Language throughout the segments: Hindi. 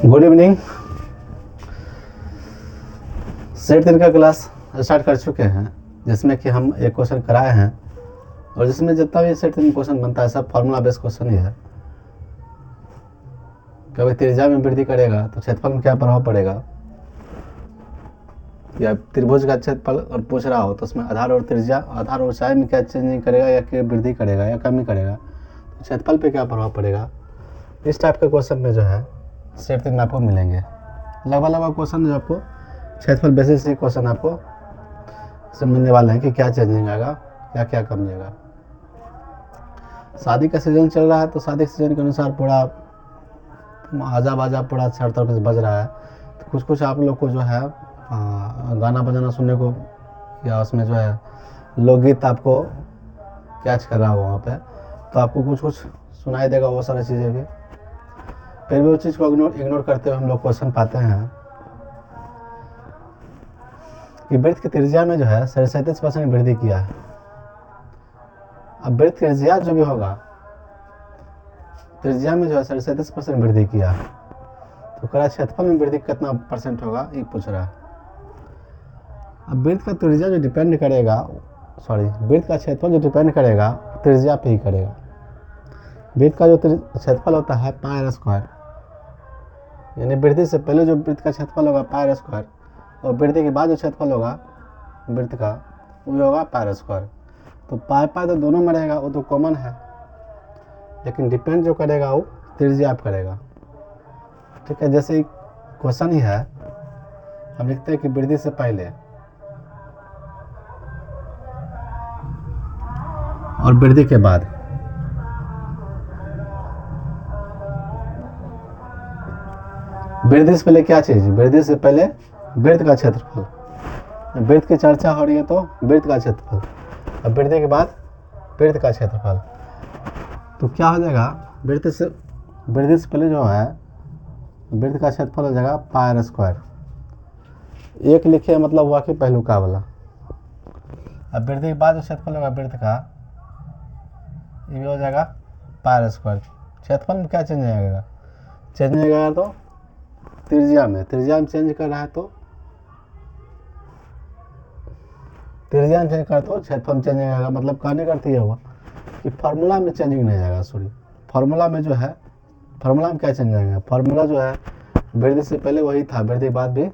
Good evening. सेट 3 का क्लास स्टार्ट कर चुके हैं, जिसमें कि हम एक क्वेश्चन कराए हैं और जिसमें जितना भी सेट 3 क्वेश्चन बनता है सब फार्मूला बेस्ड क्वेश्चन ही है। कभी त्रिज्या में वृद्धि करेगा तो क्षेत्रफल में क्या प्रभाव पड़ेगा, या त्रिभुज का क्षेत्रफल और पूछ रहा हो तो उसमें आधार और त्रिज्या, आधार और ऊंचाई में क्या चेंजिंग करेगा या कि वृद्धि करेगा या कमी करेगा, तो क्षेत्रफल पे क्या प्रभाव पड़ेगा। इस टाइप के क्वेश्चन में जो है सेट 3 में आपको मिलेंगे। लगभग क्वेश्चन जो आपको क्षेत्रफल बेसिस से क्वेश्चन आपको मिलने वाले हैं कि क्या चेंजिंग आएगा या क्या कमी आएगा। शादी का सीजन चल रहा है तो शादी के सीजन के अनुसार पूरा आजा बाजा पूरा चारों तरफ से बज रहा है, तो कुछ आप लोग को जो है गाना बजाना सुनने को या उसमें जो है लोकगीत आपको कैच कर रहा हो वहाँ पे, तो आपको कुछ सुनाई देगा वो सारी चीज़ें भी। फिर भी उस चीज़ को इग्नोर करते हुए हम लोग क्वेश्चन पाते हैं कि वृत्त की त्रिज्या में जो है 37% वृद्धि किया है। अब वृत्त की त्रिज्या जो भी होगा, त्रिज्या में जो है 37% वृद्धि किया है, तो कह रहा है क्षेत्रफल में वृद्धि कितना परसेंट होगा ये पूछ रहा है। अब वृत्त का त्रिज्या जो डिपेंड करेगा, वृत्त का क्षेत्रफल जो डिपेंड करेगा त्रिज्या पे ही करेगा। वृत्त का जो क्षेत्रफल होता है पाई स्क्वायर, यानी वृद्धि से पहले जो वृत्त का क्षेत्रफल होगा पाई स्क्वायर, और वृद्धि के बाद जो क्षेत्रफल होगा वृत्त का वो होगा पाई स्क्वायर। तो पाई तो दोनों में रहेगा, वो तो कॉमन है, लेकिन डिपेंड जो करेगा वो त्रिज्या पे करेगा। ठीक है, जैसे क्वेश्चन ही है, हम लिखते हैं कि वृद्धि से पहले और वृद्धि के बाद। वृद्धि से पहले क्या चीज, वृद्धि से पहले वृत्त का क्षेत्रफल, वृत्त की चर्चा हो रही है तो वृत्त का क्षेत्रफल, अब वृद्धि के बाद वृत्त का क्षेत्रफल, तो क्या हो जाएगा वृद्धि से पहले जो है वृत्त का क्षेत्रफल हो जाएगा पाई स्क्वायर। एक लिखे मतलब हुआ कि पहलुका वाला। अब वृद्धि के बाद जो क्षेत्रफल होगा वृत्त का, ये भी हो जाएगा पाई स्क्वायर। क्षेत्रफल में क्या चेंज आएगा, चेंज आएगा तो त्रिज्या में चेंज कर रहा है तो त्रिज्या में चेंज कर तो क्षेत्रफल में चेंज आएगा। मतलब कहने का अर्थ ये हुआ कि फार्मूला में चेंजिंग नहीं आएगा। फार्मूला में जो है, फार्मूला में क्या चेंज आएगा, फार्मूला जो है वृद्धि से पहले वही था, वृद्धि के बाद भी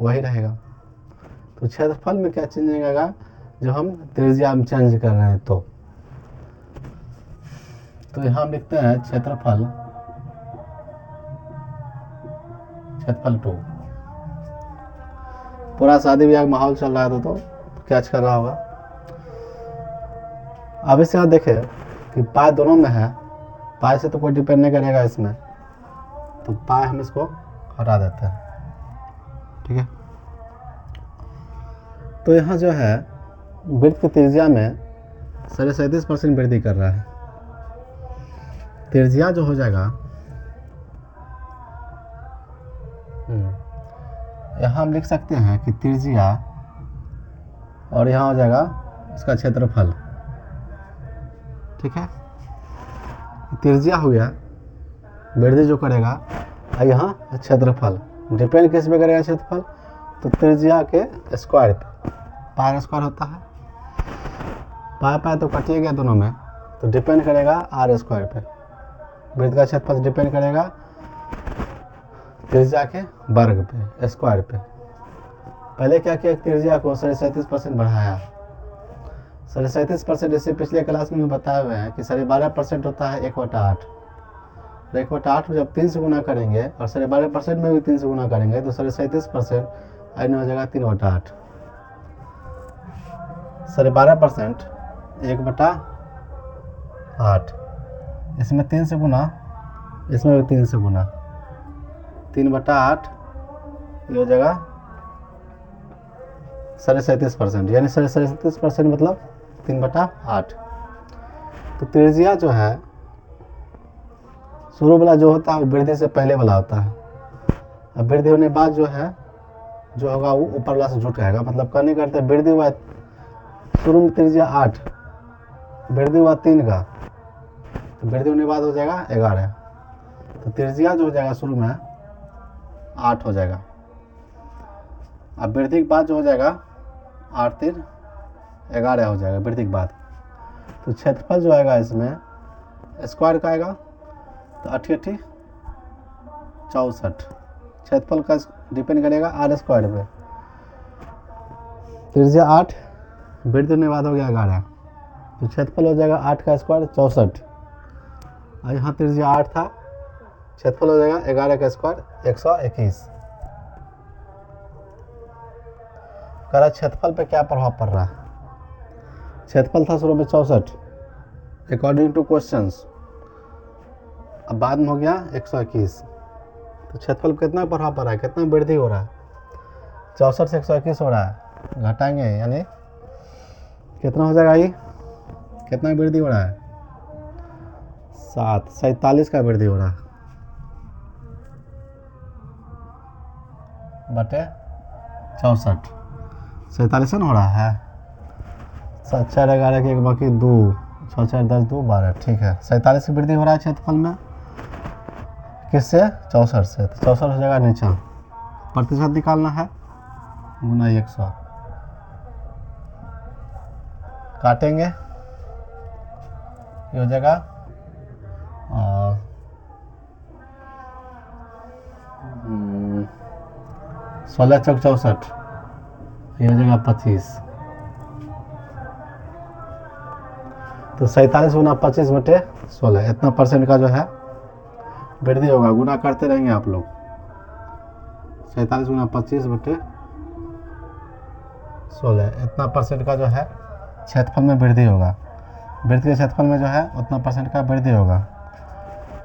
वही रहेगा। तो क्षेत्रफल में क्या चेंजिंग आएगा, जो हम त्रिज्या में चेंज कर रहे हैं तो यहाँ हम लिखते हैं क्षेत्रफल 2। पूरा शादी ब्याह का माहौल चल रहा है तो कैच कर रहा होगा। अब इसे यहाँ देखे कि पाई दोनों में है, पाई से तो कोई डिपेंड नहीं करेगा इसमें, तो पाई हम इसको हटा देते हैं। ठीक है, तो यहाँ जो है वृत्त की त्रिज्या में 37% वृद्धि कर रहा है। त्रिज्या जो हो जाएगा यहाँ हम लिख सकते हैं कि त्रिज्या, और यहाँ हो जाएगा इसका क्षेत्रफल। ठीक है, त्रिज्या हो गया, वृद्धि जो करेगा, और यहाँ क्षेत्रफल डिपेंड किस पे करेगा क्षेत्रफल, तो त्रिज्या के स्क्वायर पे, पाई स्क्वायर होता है, पाई तो कटिए गया दोनों में, तो डिपेंड करेगा आर स्क्वायर पे। वृत्त का क्षेत्रफल डिपेंड करेगा त्रिज्या के वर्ग पे, स्क्वायर पे। पहले क्या किया, त्रिज्या को 37% बढ़ाया। 37% इससे पिछले क्लास में बताए हुए हैं कि 12.5% होता है 1/8। 1/8 जब 3 से गुना करेंगे और 12.5% में भी 3 से गुना करेंगे तो 37% आने हो जाएगा 3/8। 12% 1/8, इसमें 3 से गुना, इसमें भी 3 से गुना, 3/8 ये हो जाएगा 37%, यानी 37% मतलब 3/8। तो त्रिज्या जो है शुरू वाला जो होता है वो वृद्धि से पहले वाला होता है। अब वृद्धि होने के बाद जो है जो होगा वो ऊपर वाला से जुट जाएगा। मतलब कहने करते वृद्धि हुआ शुरू में त्रिज्या 8, वृद्धि हुआ 3 का, तो वृद्धि होने के बाद हो जाएगा 11। तो त्रिज्या जो हो जाएगा शुरू में 8 हो जाएगा। अब वृद्धि के बाद जो हो जाएगा 8 3 11 हो जाएगा वृद्धि के बाद। तो क्षेत्रफल जो आएगा इसमें स्क्वायर का आएगा तो 8 64। क्षेत्रफल का डिपेंड करेगा आर स्क्वायर पे। त्रिज्या 8 वृद्धि होने बाद हो गया 11, तो क्षेत्रफल हो जाएगा 8 का स्क्वायर 64। और यहाँ त्रिज्या 8 था, क्षेत्रफल हो जाएगा 11 का स्क्वायर 121। कह रहा क्षेत्रफल पे क्या प्रभाव पड़ रहा है। क्षेत्रफल था शुरू में 64 अकॉर्डिंग टू क्वेश्चंस, अब बाद में हो गया 121। तो क्षेत्रफल पर कितना प्रभाव पड़ रहा है, कितना वृद्धि हो रहा है। 64 से 121 हो रहा है, घटाएंगे यानी कितना हो जाएगा, ये कितना वृद्धि हो रहा है 7 47 का वृद्धि हो रहा है बटे 64। 47 हो रहा है, 7 4 11 के एक बाकी 2 6 4 10 2 12, ठीक है। 47 की वृद्धि हो रहा है क्षेत्रफल में, किससे 64 से। तो 64 हो जाएगा नीचा, प्रतिशत निकालना है गुना 100, काटेंगे ये हो जाएगा 16 चौक 64, ये हो जाएगा 25। तो 47 गुना 25 बटे 16, इतना परसेंट का जो है वृद्धि होगा। गुना करते रहेंगे आप लोग। 47 गुना 25 बटे 16, इतना परसेंट का जो है क्षेत्रफल में वृद्धि होगा। वृत्त के क्षेत्रफल में जो है उतना परसेंट का वृद्धि होगा।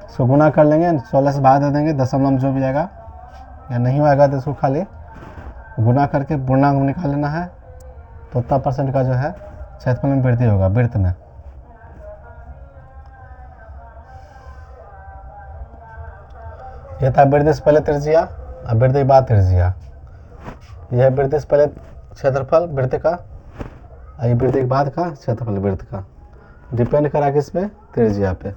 इसको गुना कर लेंगे, 16 से भाग दे देंगे, दशमलव जो भी आएगा, या नहीं आएगा तो इसको खाली गुना करके पूर्णांक निकाल लेना है। तो उतना परसेंट का जो है क्षेत्रफल में वृद्धि होगा वृत्त में। यह था वृद्धि से पहले त्रिज्या और वृद्धि के बाद त्रिज्या। यह वृद्धि से पहले क्षेत्रफल वृत्त का, ये वृद्धि के बाद का क्षेत्रफल वृत्त का। डिपेंड करा किस पे, त्रिज्या पे।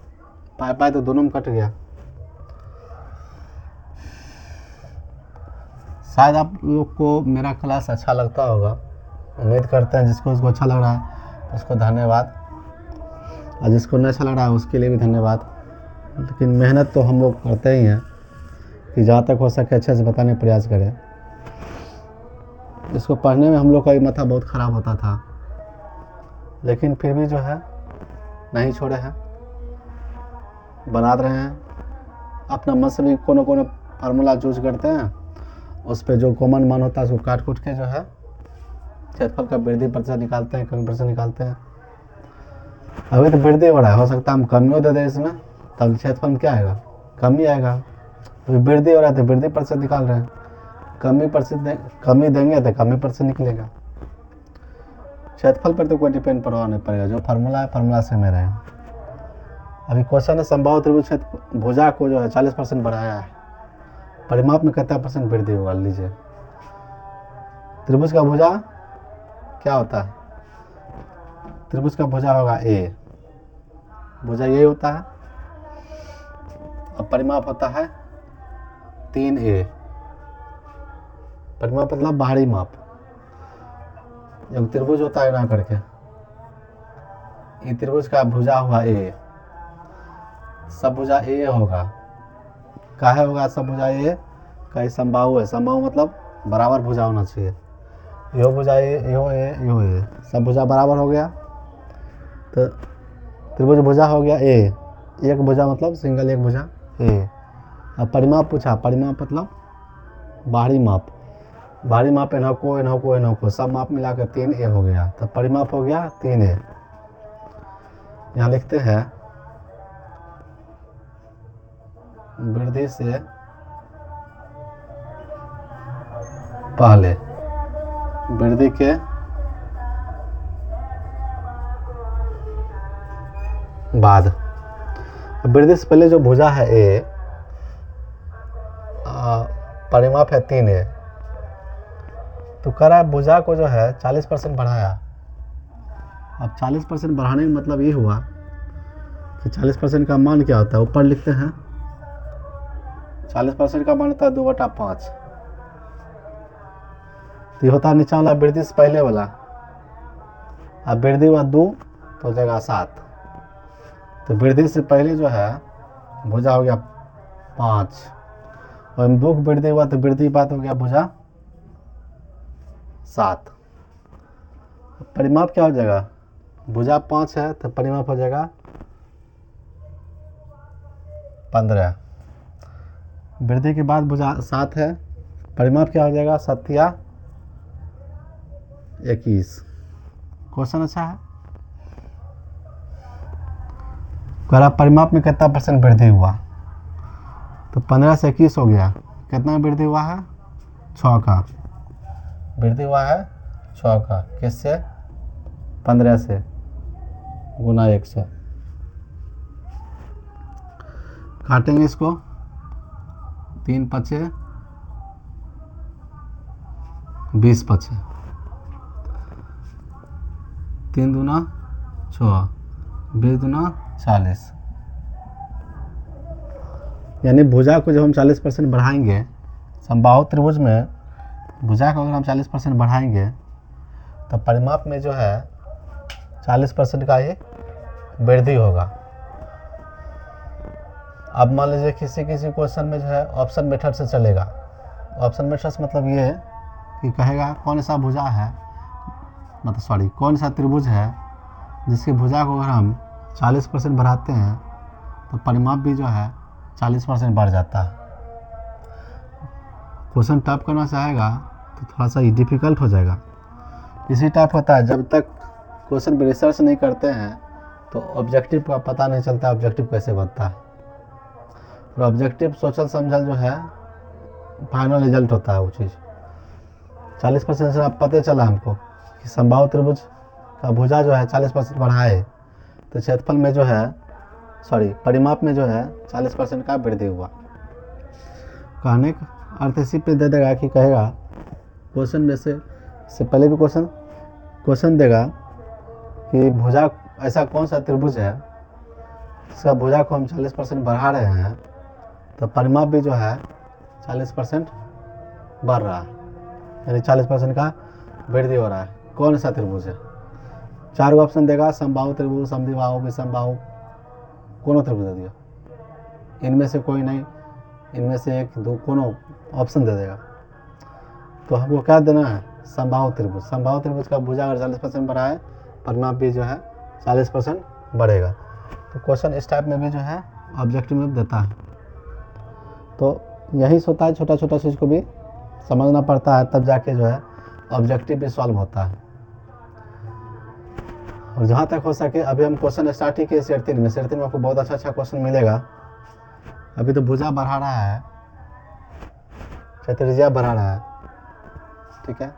पाए पाए तो दोनों में कट गया। शायद आप लोग को मेरा क्लास अच्छा लगता होगा, उम्मीद करते हैं। जिसको उसको अच्छा लग रहा है उसको धन्यवाद, और जिसको नहीं अच्छा लग रहा है उसके लिए भी धन्यवाद। लेकिन मेहनत तो हम लोग करते ही हैं कि जहाँ तक हो सके अच्छे से बताने का प्रयास करें। इसको पढ़ने में हम लोग का भी माथा बहुत ख़राब होता था, लेकिन फिर भी जो है नहीं छोड़े हैं, बना रहे हैं। अपना मन से भी कोनो फार्मूला चूज करते हैं, उस पर जो कॉमन मान होता है उसको काट कूट के जो है क्षेत्रफल का वृद्धि प्रतिशत निकालते हैं, कमी प्रतिशत निकालते हैं। अभी तो वृद्धि हो रहा है, हो सकता है हम कमियों दे दें इसमें, तब क्षेत्रफल में क्या आएगा, कमी आएगा। अभी वृद्धि हो रहा है तो वृद्धि प्रतिशत निकाल रहे हैं, कमी देंगे तो कमी प्रतिशत निकलेगा। क्षेत्रफल पर तो कोई डिपेंड परवाह नहीं पड़ेगा, जो फार्मूला है फार्मूला से में रहे। अभी क्वेश्चन है संभावित त्रिभुज क्षेत्र भुजा को जो है 40% बढ़ाया है, परिमाप में कितना परसेंट वृद्धि होगा। लीजिए त्रिभुज का भुजा क्या होता है, त्रिभुज का भुजा होगा ए, भुजा ये होता है, और परिमाप होता है 3a। परिमाप मतलब बाहरी माप। जब त्रिभुज होता है ना करके, ये त्रिभुज का भुजा हुआ ए, सब भुजा ए होगा। काहे होगा सब भुजा ए, कहीं समबाहु है, समबाहु मतलब बराबर भुजा होना चाहिए। यो भुजा ए, यो ए, यो ए, सब भुजा बराबर हो गया तो त्रिभुज भुजा हो गया ए। एक भुजा मतलब सिंगल एक भुजा ए। अब परिमाप पूछा, परिमाप मतलब बाहरी माप। बाहरी माप इन्हों सब माप मिला कर 3a हो गया, तो परिमाप हो गया 3a। यहाँ लिखते हैं वृद्धि से पहले, वृद्धि के बाद। वृद्धि से पहले जो भुजा है ए, परिमाप है 3a, तो कह रहा है भुजा को जो है 40% बढ़ाया। अब 40% बढ़ाने का मतलब ये हुआ कि 40% का मान क्या होता है, ऊपर लिखते हैं 40% का मान होता है 2/5। तो ये होता है नीचे वाला वृद्धि से पहले वाला। अब वृद्धि हुआ 2 तो हो जाएगा 7। तो वृद्धि से पहले जो है भुजा हो गया 5 और 2 की वृद्धि हुआ तो वृद्धि बात हो गया भुजा 7। परिमाप क्या हो जाएगा? भुजा 5 है तो परिमाप हो जाएगा 15। वृद्धि के बाद भुजा 7 है, परिमाप क्या हो जाएगा? 7 या 21। क्वेश्चन अच्छा है। कह रहा परिमाप में कितना % वृद्धि हुआ? तो 15 से 21 हो गया। कितना वृद्धि हुआ है? 6 का वृद्धि हुआ है, 6 का। किससे? 15 से गुना 100। काटेंगे इसको, 3 पचे 20 पचे, 3 दूना 6, 20 दूना 40। यानी भुजा को जब हम 40% बढ़ाएंगे, समबाहु त्रिभुज में भुजा को अगर हम 40% बढ़ाएंगे तो परिमाप में जो है 40% का ही वृद्धि होगा। अब मान लीजिए किसी क्वेश्चन में जो है ऑप्शन मेथड से चलेगा। ऑप्शन मेथड से मतलब ये कि कहेगा कौन सा भुजा है, मतलब कौन सा त्रिभुज है जिसकी भुजा को अगर हम 40% बढ़ाते हैं तो परिमाप भी जो है 40% बढ़ जाता है। क्वेश्चन टाइप करना चाहेगा तो थोड़ा सा डिफिकल्ट हो जाएगा। इसी टाइप होता है, जब तक क्वेश्चन पर रिसर्च नहीं करते हैं तो ऑब्जेक्टिव का पता नहीं चलता ऑब्जेक्टिव कैसे बनता है। और ऑब्जेक्टिव सोचल समझल जो है फाइनल रिजल्ट होता है वो चीज़। 40% से अब पता चला हमको कि समबाहु त्रिभुज का भुजा जो है 40% बढ़ाए तो क्षेत्रफल में जो है परिमाप में जो है 40% का वृद्धि हुआ। कहने का अर्थ इसी पे दे देगा कि कहेगा क्वेश्चन में से पहले भी क्वेश्चन देगा कि भुजा ऐसा कौन सा त्रिभुज है जिसका भुजा को हम 40% बढ़ा रहे हैं तो परिमाप भी जो है 40% बढ़ रहा है, यानी 40% का वृद्धि हो रहा है। कौन सा त्रिभुज है? 4 ऑप्शन देगा, समबाहु त्रिभुज, समद्विबाहु, विषमबाहु, कोनो त्रिभुज दे दिया। इनमें से कोई नहीं, इनमें से 1 2 कोनो ऑप्शन दे देगा। तो हमको क्या देना है? समबाहु त्रिभुज। समबाहु त्रिभुज का भुजा अगर 40% बढ़ा है, परिमाप भी जो है 40% बढ़ेगा। तो क्वेश्चन इस टाइप में भी जो है ऑब्जेक्टिव में देता है। तो यही होता है, छोटा छोटा चीज़ को भी समझना पड़ता है, तब जाके जो है ऑब्जेक्टिव भी सॉल्व होता है। और जहाँ तक हो सके अभी हम क्वेश्चन स्टार्ट ही किए सेट 3 में। सेट 3 में आपको बहुत अच्छा क्वेश्चन मिलेगा। अभी तो भुजा बढ़ा रहा है, त्रिज्या बढ़ा रहा है, ठीक है।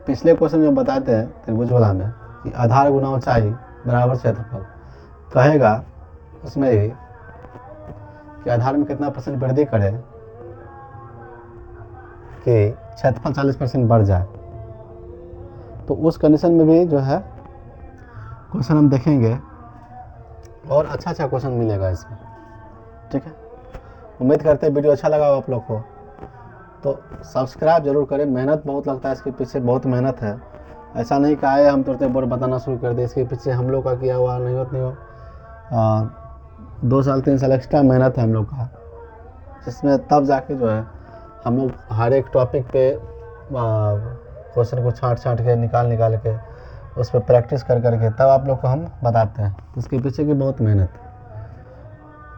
पिछले क्वेश्चन में बताते हैं त्रिभुज वाला में कि आधार गुना ऊंचाई बराबर क्षेत्रफल। कहेगा उसमें ही कि आधार में कितना % वृद्धि करे कि क्षेत्रफल 40% बढ़ जाए। तो उस कंडीशन में भी जो है क्वेश्चन हम देखेंगे और अच्छा क्वेश्चन मिलेगा इसमें, ठीक है। उम्मीद करते हैं वीडियो अच्छा लगा हो आप लोग को, तो सब्सक्राइब जरूर करें। मेहनत बहुत लगता है, इसके पीछे बहुत मेहनत है। ऐसा नहीं कि आए हम तुरंत बोर्ड बताना शुरू कर दे, इसके पीछे हम लोग का किया हुआ नहीं हो 2 साल 3 साल एक्स्ट्रा मेहनत है हम लोग का, जिसमें तब जाके जो है हम लोग हर एक टॉपिक पे क्वेश्चन को छाँट के निकाल के उस पर प्रैक्टिस कर करके तब आप लोग को हम बताते हैं। इसके पीछे की बहुत मेहनत,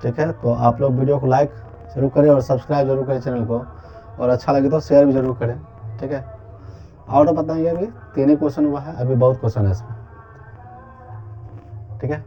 ठीक है। तो आप लोग वीडियो को लाइक जरूर करें और सब्सक्राइब जरूर करें चैनल को, और अच्छा लगे तो शेयर भी जरूर करें, ठीक है। और बताएंगे अभी 3 ही क्वेश्चन हुआ है, अभी बहुत क्वेश्चन है इसमें, ठीक है।